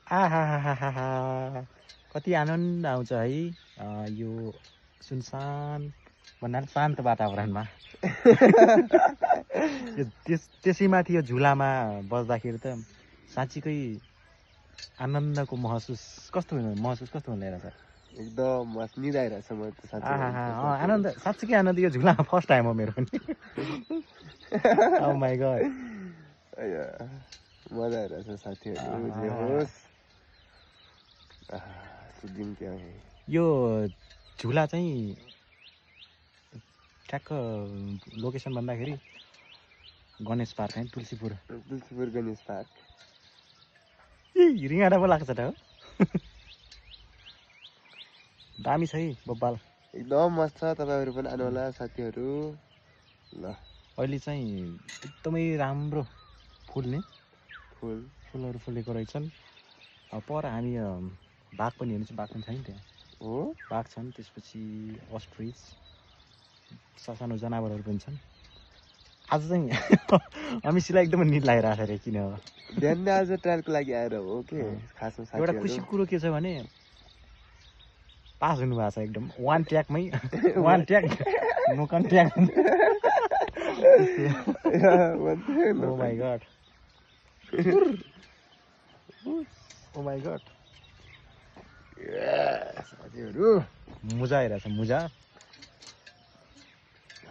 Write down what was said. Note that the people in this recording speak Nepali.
आहाहाहाहा कति आनन्द आउँछ है यो सुनसान भन्नाले शान्त वातावरणमा त्यसैमाथि यो झुलामा बस्दाखेरि त साँच्चीकै आनन्दको कस्तो हुँदै रहेछ एकदम मस्निदै रहेछ म त साँच्चै आनन्द साँच्चीकै आनन्द यो झुलामा फर्स्ट टाइम हो मेरो पनि ओ माय गॉड मजा आइरहेछ साथीहरु जे होस् सुदिन क्या यो झुला चाहिँ ठ्याक्क लोकेसन भन्दाखेरि गणेश पार्क है तुलसीपुर गणेश पार्क रिङाडा पो लाग्छ त हो दामी छ है बब्बाल एकदम मस्त छ तपाईहरु पनि आउनु होला साथीहरु ल अहिले चाहिँ एकदमै राम्रो फुल्ने फुलहरु फुलेको रहेछन् पर हामी बाघ पनि हेर्नु बाघ पनि छैन त्यहाँ हो बाघ छन् त्यसपछि अस्ट्रिच सानो जनावरहरू पनि छन् आज चाहिँ अमिसीलाई एकदमै निद लागिरहेको छ रे किन हो बिहान आज ट्रायलको लागि आएर हो के खासमा साथीहरु एउटा खुसी कुरो के छ भने पास हुनु भएको छ एकदम वान ट्र्याकमै one track no contract oh my god oh my god साथीहरु मजा आइरहेछ मजा